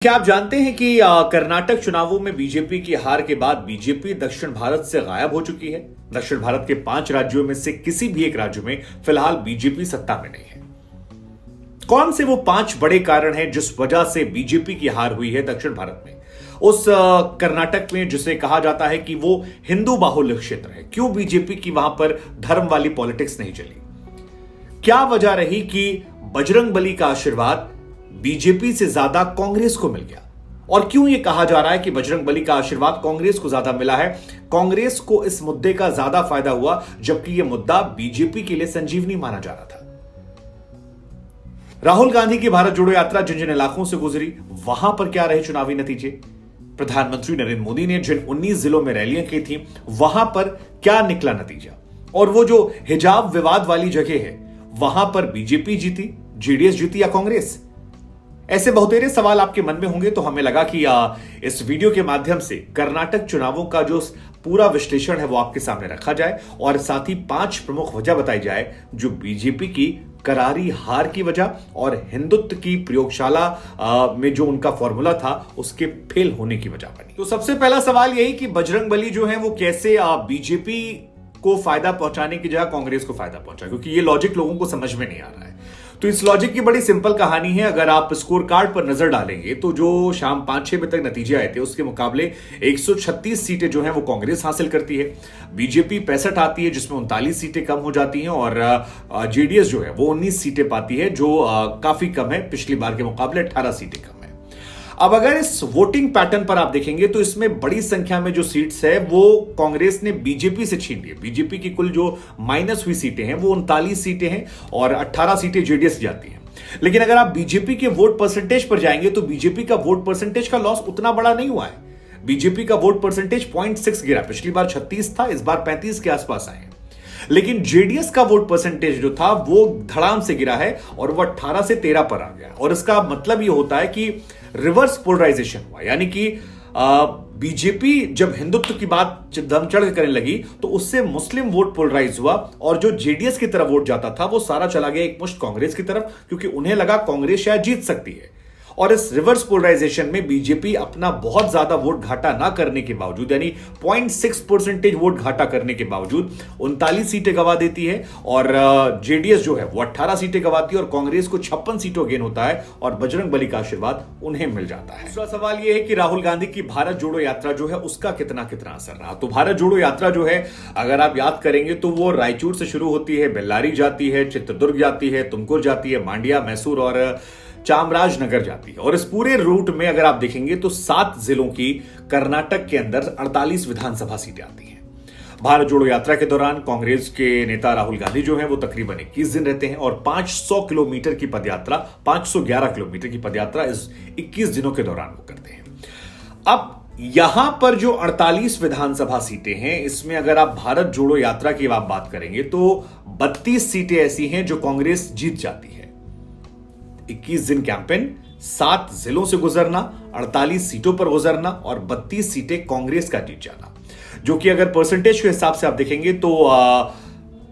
क्या आप जानते हैं कि कर्नाटक चुनावों में बीजेपी की हार के बाद बीजेपी दक्षिण भारत से गायब हो चुकी है। दक्षिण भारत के 5 राज्यों में से किसी भी एक राज्य में फिलहाल बीजेपी सत्ता में नहीं है। कौन से वो 5 बड़े कारण हैं जिस वजह से बीजेपी की हार हुई है दक्षिण भारत में, उस कर्नाटक में, जिसे कहा जाता है कि वो हिंदू बाहुल्य क्षेत्र है। क्यों बीजेपी की वहां पर धर्म वाली पॉलिटिक्स नहीं चली? क्या वजह रही कि बजरंगबली का आशीर्वाद बीजेपी से ज्यादा कांग्रेस को मिल गया? और क्यों यह कहा जा रहा है कि बजरंगबली का आशीर्वाद कांग्रेस को ज्यादा मिला है? कांग्रेस को इस मुद्दे का ज्यादा फायदा हुआ, जबकि यह मुद्दा बीजेपी के लिए संजीवनी माना जा रहा था। राहुल गांधी की भारत जोड़ो यात्रा जिन जिन इलाकों से गुजरी, वहां पर क्या रहे चुनावी नतीजे? प्रधानमंत्री नरेंद्र मोदी ने जिन 19 जिलों में रैलियां की थी, वहां पर क्या निकला नतीजा? और वो जो हिजाब विवाद वाली जगह है, वहां पर बीजेपी जीती, जेडीएस जीती या कांग्रेस? ऐसे बहुतेरे सवाल आपके मन में होंगे, तो हमें लगा कि इस वीडियो के माध्यम से कर्नाटक चुनावों का जो पूरा विश्लेषण है वो आपके सामने रखा जाए और साथ ही 5 प्रमुख वजह बताई जाए जो बीजेपी की करारी हार की वजह और हिंदुत्व की प्रयोगशाला में जो उनका फॉर्मूला था उसके फेल होने की वजह बनी। तो सबसे पहला सवाल यही कि बजरंगबली जो है वो कैसे बीजेपी को फायदा पहुंचाने की जगह कांग्रेस को फायदा पहुंचा, क्योंकि ये लॉजिक लोगों को समझ में नहीं आ रहा है। तो इस लॉजिक की बड़ी सिंपल कहानी है। अगर आप स्कोर कार्ड पर नजर डालेंगे तो जो शाम 5-6 बजे तक नतीजे आए थे, उसके मुकाबले 136 सीटें जो हैं वो कांग्रेस हासिल करती है, बीजेपी 65 आती है जिसमें 39 सीटें कम हो जाती हैं और जेडीएस जो है वो 19 सीटें पाती है, जो काफी कम है, पिछली बार के मुकाबले 18 सीटें कम है। अब अगर इस वोटिंग पैटर्न पर आप देखेंगे तो इसमें बड़ी संख्या में जो सीट्स है वो कांग्रेस ने बीजेपी से छीन ली। बीजेपी की कुल जो माइनस हुई सीटें हैं वो 39 सीटें हैं और 18 सीटें जेडीएस जाती हैं। लेकिन अगर आप बीजेपी के वोट परसेंटेज पर जाएंगे तो बीजेपी का वोट परसेंटेज का लॉस उतना बड़ा नहीं हुआ है। बीजेपी का वोट परसेंटेज 0.6 गिरा, पिछली बार 36 था, इस बार 35 के आसपास आए। लेकिन जेडीएस का वोट परसेंटेज जो था वो धड़ाम से गिरा है और वो 18 से 13 पर आ गया। और इसका मतलब ये होता है कि रिवर्स पोलराइजेशन हुआ, यानी कि बीजेपी जब हिंदुत्व की बात दम चढ़ करने लगी तो उससे मुस्लिम वोट पोलराइज हुआ और जो जेडीएस की तरफ वोट जाता था वो सारा चला गया एक मुश्त कांग्रेस की तरफ, क्योंकि उन्हें लगा कांग्रेस शायद जीत सकती है। और इस रिवर्स पोलराइजेशन में बीजेपी अपना बहुत ज्यादा वोट घाटा ना करने के बावजूद, यानी 0.6% वोट घाटा करने के बावजूद 39 सीटें गंवा देती है और जेडीएस जो है वो 18 सीटें गंवाती है और कांग्रेस को 56 सीटों गेन होता है और बजरंगबली का आशीर्वाद उन्हें मिल जाता है। दूसरा सवाल यह है कि राहुल गांधी की भारत जोड़ो यात्रा जो है उसका कितना असर रहा। तो भारत जोड़ो यात्रा जो है, अगर आप याद करेंगे तो वो रायचूर से शुरू होती है, बेल्लारी जाती है, चित्रदुर्ग जाती है, तुमकुर जाती है, मांड्या, मैसूर और चामराजनगर जाती है। और इस पूरे रूट में अगर आप देखेंगे तो 7 जिलों की कर्नाटक के अंदर 48 विधानसभा सीटें आती हैं। भारत जोड़ो यात्रा के दौरान कांग्रेस के नेता राहुल गांधी जो हैं वो तकरीबन 21 दिन रहते हैं और 500 किलोमीटर की पदयात्रा, 511 किलोमीटर की पदयात्रा इस 21 दिनों के दौरान वो करते हैं। अब यहां पर जो 48 विधानसभा सीटें हैं, इसमें अगर आप भारत जोड़ो यात्रा की आप बात करेंगे तो 32 सीटें ऐसी हैं जो कांग्रेस जीत जाती है। 21 दिन कैंपेन, 7 जिलों से गुजरना, 48 सीटों पर गुजरना और 32 सीटें कांग्रेस का जीत जाना, जो कि अगर परसेंटेज के हिसाब से आप देखेंगे तो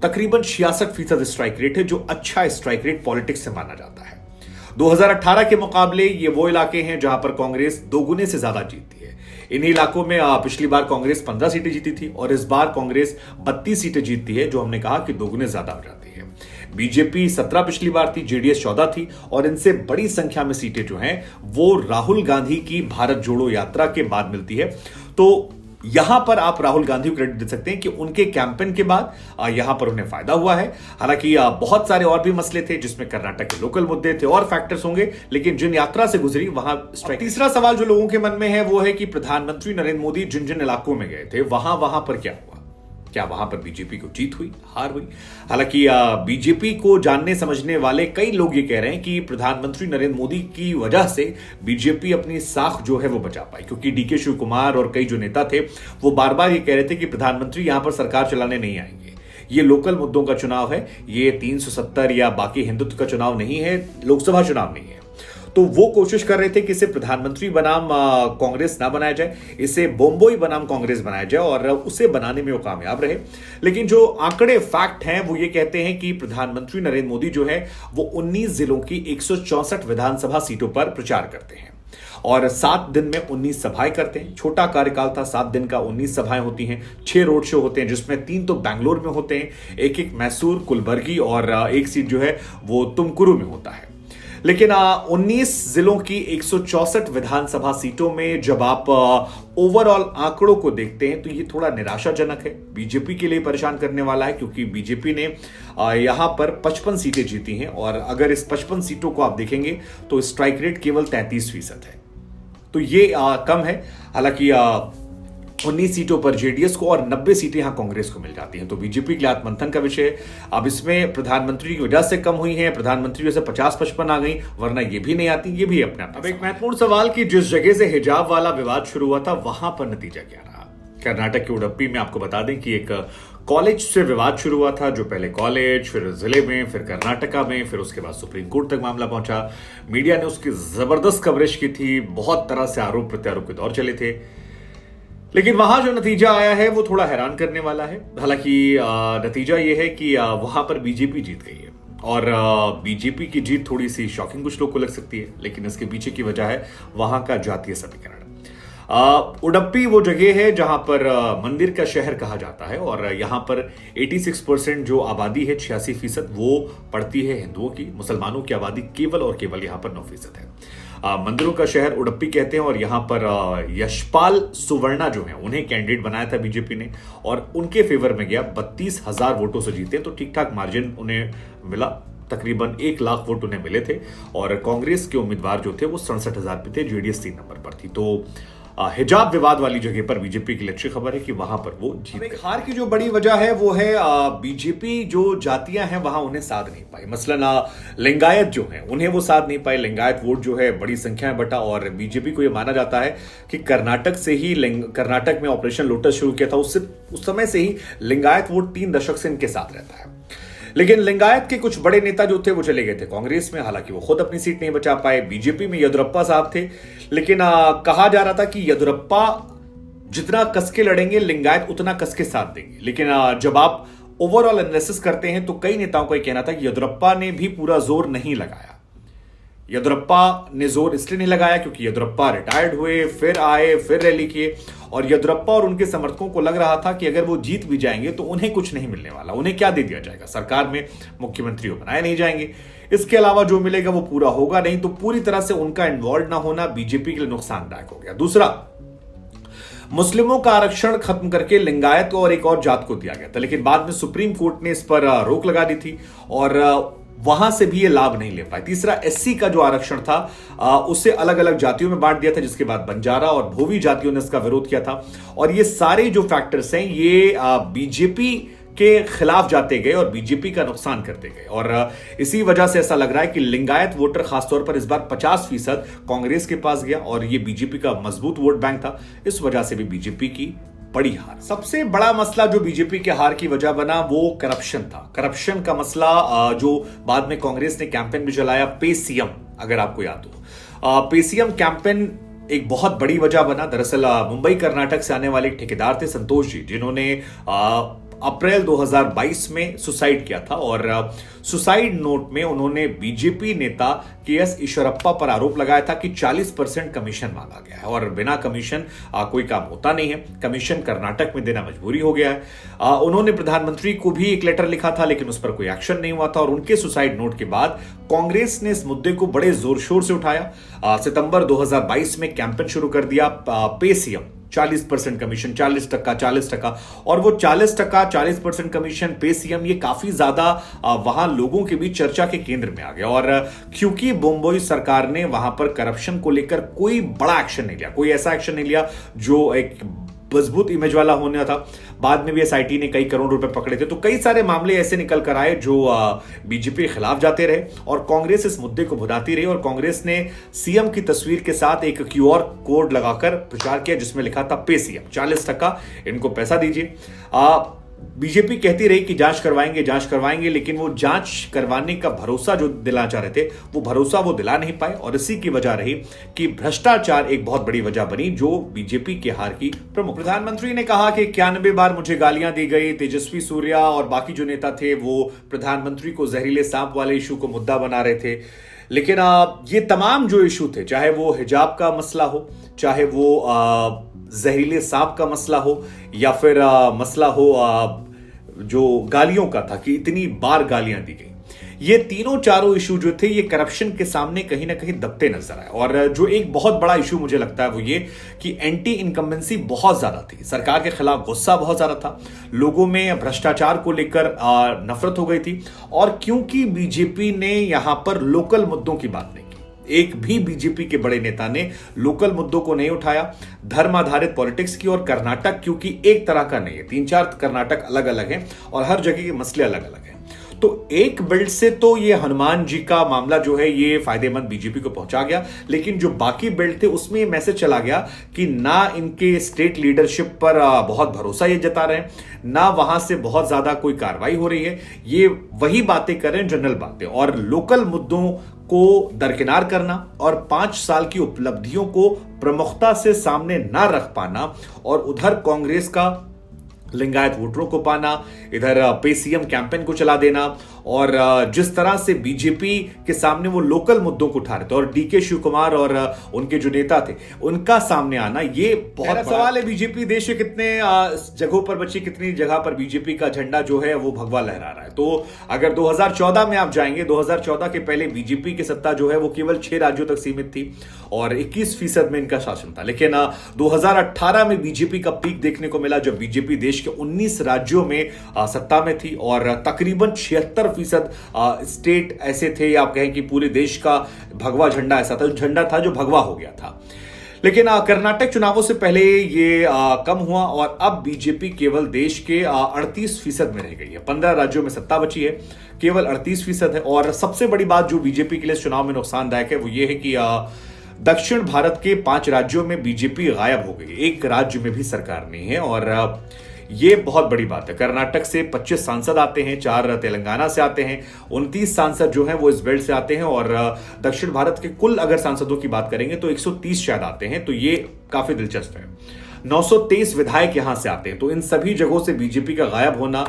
तकरीबन 66% स्ट्राइक रेट है, जो अच्छा स्ट्राइक रेट पॉलिटिक्स से माना जाता है। 2018 के मुकाबले ये वो इलाके हैं जहां पर कांग्रेस दोगुने से ज्यादा जीतती है। इन्हीं इलाकों में पिछली बार कांग्रेस 15 सीटें जीती थी और इस बार कांग्रेस 32 सीटें जीतती है, जो हमने कहा कि दोगुने ज्यादा हो जाती है। बीजेपी 17 पिछली बार थी, जेडीएस 14 थी और इनसे बड़ी संख्या में सीटें जो हैं वो राहुल गांधी की भारत जोड़ो यात्रा के बाद मिलती है। तो यहां पर आप राहुल गांधी को क्रेडिट दे सकते हैं कि उनके कैंपेन के बाद यहां पर उन्हें फायदा हुआ है। हालांकि बहुत सारे और भी मसले थे जिसमें कर्नाटक के लोकल मुद्दे थे और फैक्टर्स होंगे, लेकिन जिन यात्रा से गुजरी वहां स्ट्राइक। तीसरा सवाल जो लोगों के मन में है वो है कि प्रधानमंत्री नरेंद्र मोदी जिन जिन इलाकों में गए थे वहां पर क्या हुआ? क्या वहां पर बीजेपी को जीत हुई, हार हुई? हालांकि बीजेपी को जानने समझने वाले कई लोग ये कह रहे हैं कि प्रधानमंत्री नरेंद्र मोदी की वजह से बीजेपी अपनी साख जो है वो बचा पाई, क्योंकि डीके शिव कुमार और कई जो नेता थे वो बार बार ये कह रहे थे कि प्रधानमंत्री यहां पर सरकार चलाने नहीं आएंगे, ये लोकल मुद्दों का चुनाव है, ये 370 या बाकी हिंदुत्व का चुनाव नहीं है, लोकसभा चुनाव नहीं है। तो वो कोशिश कर रहे थे कि इसे प्रधानमंत्री बनाम कांग्रेस ना बनाया जाए, इसे बॉम्बोई बनाम कांग्रेस बनाया जाए और उसे बनाने में वो कामयाब रहे। लेकिन जो आंकड़े फैक्ट हैं वो ये कहते हैं कि प्रधानमंत्री नरेंद्र मोदी जो है वो 19 जिलों की 164 विधानसभा सीटों पर प्रचार करते हैं और 7 दिन में 19 सभाएं करते हैं। छोटा कार्यकाल था, 7 दिन का 19 सभाएं होती हैं, 6 रोड शो होते हैं, जिसमें 3 तो बैंगलोर में होते हैं, एक मैसूर, कुलबर्गी और एक सीट जो है वो तुमकुरू में होता है। लेकिन 19 जिलों की 164 विधानसभा सीटों में जब आप ओवरऑल आंकड़ों को देखते हैं तो ये थोड़ा निराशाजनक है, बीजेपी के लिए परेशान करने वाला है, क्योंकि बीजेपी ने यहां पर 55 सीटें जीती हैं और अगर इस 55 सीटों को आप देखेंगे तो स्ट्राइक रेट केवल 33% है, तो ये कम है। हालांकि 19 सीटों पर जेडीएस को और 90 सीटें यहां कांग्रेस को मिल जाती हैं, तो बीजेपी के लिए आत्मंथन का विषय है। अब इसमें प्रधानमंत्री की वजह से कम हुई है, प्रधानमंत्री वजह से 50-55 आ गई, वरना ये भी नहीं आती, ये भी अपने आप। अब एक महत्वपूर्ण सवाल कि जिस जगह से हिजाब वाला विवाद शुरू हुआ था वहां पर नतीजा क्या रहा। कर्नाटक के उडुपी में आपको बता दें कि एक कॉलेज से विवाद शुरू हुआ था, जो पहले कॉलेज, फिर जिले में, फिर कर्नाटका में, फिर उसके बाद सुप्रीम कोर्ट तक मामला पहुंचा। मीडिया ने उसकी जबरदस्त कवरेज की थी, बहुत तरह से आरोप प्रत्यारोप के दौर चले थे, लेकिन वहां जो नतीजा आया है वो थोड़ा हैरान करने वाला है। हालांकि नतीजा ये है कि वहां पर बीजेपी जीत गई है और बीजेपी की जीत थोड़ी सी शॉकिंग कुछ लोग को लग सकती है, लेकिन इसके पीछे की वजह है वहां का जातीय समीकरण। उडुपी वो जगह है जहां पर मंदिर का शहर कहा जाता है और यहां पर 86% जो आबादी है, 86% वो पड़ती है हिंदुओं की। मुसलमानों की आबादी केवल और केवल यहां पर 9% है। मंदिरों का शहर उडुपी कहते हैं और यहां पर यशपाल सुवर्णा जो है उन्हें कैंडिडेट बनाया था बीजेपी ने और उनके फेवर में गया, 32,000 वोटों से जीते, तो ठीक ठाक मार्जिन उन्हें मिला, तकरीबन 1 लाख वोट उन्हें मिले थे और कांग्रेस के उम्मीदवार जो थे वो 67,000 पे थे, जेडीएस 3 नंबर पर थी। तो हिजाब विवाद वाली जगह पर बीजेपी की अच्छी खबर है कि वहां पर वो जीत गए। हार की जो बड़ी वजह है वो है बीजेपी जो जातियां हैं वहां उन्हें साध नहीं पाई। मसलन लिंगायत जो हैं उन्हें वो साध नहीं पाए, लिंगायत वोट जो है बड़ी संख्या में बटा और बीजेपी को यह माना जाता है कि कर्नाटक में ऑपरेशन लोटस शुरू किया था, उस समय से ही लिंगायत वोट 3 दशक से इनके साथ रहता है। लेकिन लिंगायत के कुछ बड़े नेता जो थे वो चले गए थे कांग्रेस में, हालांकि वो खुद अपनी सीट नहीं बचा पाए। बीजेपी में येदियुरप्पा साहब थे, लेकिन कहा जा रहा था कि येदियुरप्पा जितना कसके लड़ेंगे लिंगायत उतना कसके साथ देंगे, लेकिन जब आप ओवरऑल एनालिसिस करते हैं तो कई नेताओं का यह कहना था कि येदियुरप्पा ने भी पूरा जोर नहीं लगाया। येदियुरप्पा ने जोर इसलिए नहीं लगाया क्योंकि येदियुरप्पा रिटायर्ड हुए, फिर आए, फिर रैली किए और येदियुरप्पा और उनके समर्थकों को लग रहा था कि अगर वो जीत भी जाएंगे तो उन्हें कुछ नहीं मिलने वाला, उन्हें क्या दे दिया जाएगा, सरकार में मुख्यमंत्री बनाए नहीं जाएंगे, इसके अलावा जो मिलेगा वो पूरा होगा नहीं, तो पूरी तरह से उनका इन्वॉल्व ना होना बीजेपी के लिए नुकसानदायक हो गया। दूसरा, मुस्लिमों का आरक्षण खत्म करके लिंगायत और एक और जात को दिया गया था, लेकिन बाद में सुप्रीम कोर्ट ने इस पर रोक लगा दी थी और वहां से भी ये लाभ नहीं ले पाए। तीसरा, एससी का जो आरक्षण था उसे अलग अलग जातियों में बांट दिया था, जिसके बाद बंजारा और भोवी जातियों ने इसका विरोध किया था और ये सारे जो फैक्टर्स हैं ये बीजेपी के खिलाफ जाते गए और बीजेपी का नुकसान करते गए और इसी वजह से ऐसा लग रहा है कि लिंगायत वोटर खासतौर पर इस बार 50% कांग्रेस के पास गया और ये बीजेपी का मजबूत वोट बैंक था, इस वजह से भी बीजेपी की बड़ी हार। सबसे बड़ा मसला जो बीजेपी के हार की वजह बना वो करप्शन था। करप्शन का मसला जो बाद में कांग्रेस ने कैंपेन भी चलाया, पे सीएम, अगर आपको याद हो, पे सीएम कैंपेन एक बहुत बड़ी वजह बना। दरअसल मुंबई कर्नाटक से आने वाले ठेकेदार थे संतोष जी, जिन्होंने अप्रैल 2022 में सुसाइड किया था और सुसाइड नोट में उन्होंने बीजेपी नेता के.एस. ईश्वरप्पा पर आरोप लगाया था कि 40% कमीशन मांगा गया है और बिना कमीशन कोई काम होता नहीं है, कमीशन कर्नाटक में देना मजबूरी हो गया है। उन्होंने प्रधानमंत्री को भी एक लेटर लिखा था, लेकिन उस पर कोई एक्शन नहीं हुआ था और उनके सुसाइड नोट के बाद कांग्रेस ने इस मुद्दे को बड़े जोर शोर से उठाया। सितंबर 2022 में कैंपेन शुरू कर दिया, पे सीएम, 40% कमीशन, 40% और वो 40% कमीशन, पे सीएम, ये काफी ज्यादा वहां लोगों के बीच चर्चा के केंद्र में आ गया और क्योंकि बम्बई सरकार ने वहां पर करप्शन को लेकर कोई बड़ा एक्शन नहीं लिया, कोई ऐसा एक्शन नहीं लिया जो एक मजबूत इमेज वाला होने था। बाद में भी एसआईटी ने कई करोड़ रुपए पकड़े थे, तो कई सारे मामले ऐसे निकल कर आए जो बीजेपी के खिलाफ जाते रहे और कांग्रेस इस मुद्दे को भुनाती रही और कांग्रेस ने सीएम की तस्वीर के साथ एक क्यूआर कोड लगाकर प्रचार किया जिसमें लिखा था पे सीएम, 40% इनको पैसा दीजिए। बीजेपी कहती रही कि जांच करवाएंगे, लेकिन वो जांच करवाने का भरोसा जो दिलाना चाह रहे थे वो भरोसा वो दिला नहीं पाए और इसी की वजह रही कि भ्रष्टाचार एक बहुत बड़ी वजह बनी जो बीजेपी के हार की प्रमुख। प्रधानमंत्री ने कहा कि 91 बार मुझे गालियां दी गई। तेजस्वी सूर्या और बाकी जो नेता थे वो प्रधानमंत्री को जहरीले सांप वाले इशू को मुद्दा बना रहे थे, लेकिन ये तमाम जो इशू थे, चाहे वो हिजाब का मसला हो, चाहे वो जहरीले सांप का मसला हो, या फिर मसला हो जो गालियों का था कि इतनी बार गालियां दी गई, ये तीनों चारों इशू जो थे ये करप्शन के सामने कहीं ना कहीं दबते नजर आए। और जो एक बहुत बड़ा इशू मुझे लगता है वो ये कि एंटी इनकम्बेंसी बहुत ज्यादा थी, सरकार के खिलाफ गुस्सा बहुत ज्यादा था, लोगों में भ्रष्टाचार को लेकर नफरत हो गई थी। और क्योंकि बीजेपी ने यहां पर लोकल मुद्दों की बात नहीं की, एक भी बीजेपी के बड़े नेता ने लोकल मुद्दों को नहीं उठाया, धर्म आधारित पॉलिटिक्स की। और कर्नाटक क्योंकि एक तरह का नहीं है, 3-4 कर्नाटक अलग अलग हैं और हर जगह के मसले अलग अलग हैं, तो एक बिल्ड से तो ये हनुमान जी का मामला जो है ये फायदेमंद बीजेपी को पहुंचा गया। लेकिन जो बाकी बिल्ड थे उसमें ये मैसेज चला गया कि ना इनके स्टेट लीडरशिप पर बहुत भरोसा ये जता रहे हैं, ना वहां से बहुत ज्यादा कोई कार्रवाई हो रही है, ये वही बातें कर रहे हैं जनरल बातें। और लोकल मुद्दों को दरकिनार करना और 5 साल की उपलब्धियों को प्रमुखता से सामने ना रख पाना, और उधर कांग्रेस का लिंगायत वोटरों को पाना, इधर पे सीएम कैंपेन को चला देना, और जिस तरह से बीजेपी के सामने वो लोकल मुद्दों को उठा रहे थे और डीके शिव कुमार और उनके जो नेता थे उनका सामने आना, ये बहुत सवाल है। बीजेपी देश के कितने जगहों पर बची, कितनी जगह पर बीजेपी का झंडा जो है वो भगवा लहरा रहा है। तो अगर 2014 में आप जाएंगे, 2014 के पहले बीजेपी की सत्ता जो है वो केवल 6 राज्यों तक सीमित थी और 21% में इनका शासन था। लेकिन 2018 में बीजेपी का पीक देखने को मिला जब बीजेपी देश के 19 राज्यों में सत्ता में थी और तकरीबन 76% स्टेट ऐसे थे, आप कहें कि पूरे देश का भगवा झंडा ऐसा था, झंडा था जो भगवा हो गया था। लेकिन कर्नाटक चुनावों से पहले ये कम हुआ और अब बीजेपी केवल देश के 38% में रह गई है। 15 राज्यों में सत्ता बची है, केवल 38% है। और सबसे बड़ी बात जो बीजेपी के लिए चुनाव में नुकसानदायक है वो ये है कि दक्षिण भारत के 5 राज्यों में बीजेपी गायब हो गई, एक राज्य में भी सरकार नहीं है। और ये बहुत बड़ी बात है। कर्नाटक से 25 सांसद आते हैं, 4 तेलंगाना से आते हैं, 29 सांसद जो हैं वो इस बेल्ट से आते हैं, और दक्षिण भारत के कुल अगर सांसदों की बात करेंगे तो 130 शायद आते हैं, तो ये काफी दिलचस्प है। 923 विधायक यहां से आते हैं, तो इन सभी जगहों से बीजेपी का गायब होना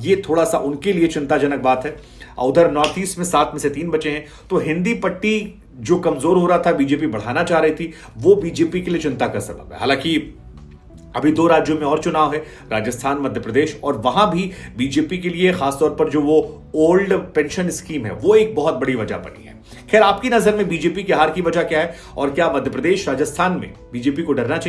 ये थोड़ा सा उनके लिए चिंताजनक बात है। उधर नॉर्थ ईस्ट में 7 में से 3 बचे हैं, तो हिंदी पट्टी जो कमजोर हो रहा था, बीजेपी बढ़ाना चाह रही थी, वो बीजेपी के लिए चिंता का सबब है। हालांकि अभी 2 राज्यों में और चुनाव है, राजस्थान, मध्य प्रदेश, और वहां भी बीजेपी के लिए खासतौर पर जो वो ओल्ड पेंशन स्कीम है वो एक बहुत बड़ी वजह बनी है। खैर, आपकी नजर में बीजेपी की हार की वजह क्या है और क्या मध्य प्रदेश, राजस्थान में बीजेपी को डरना चाहिए?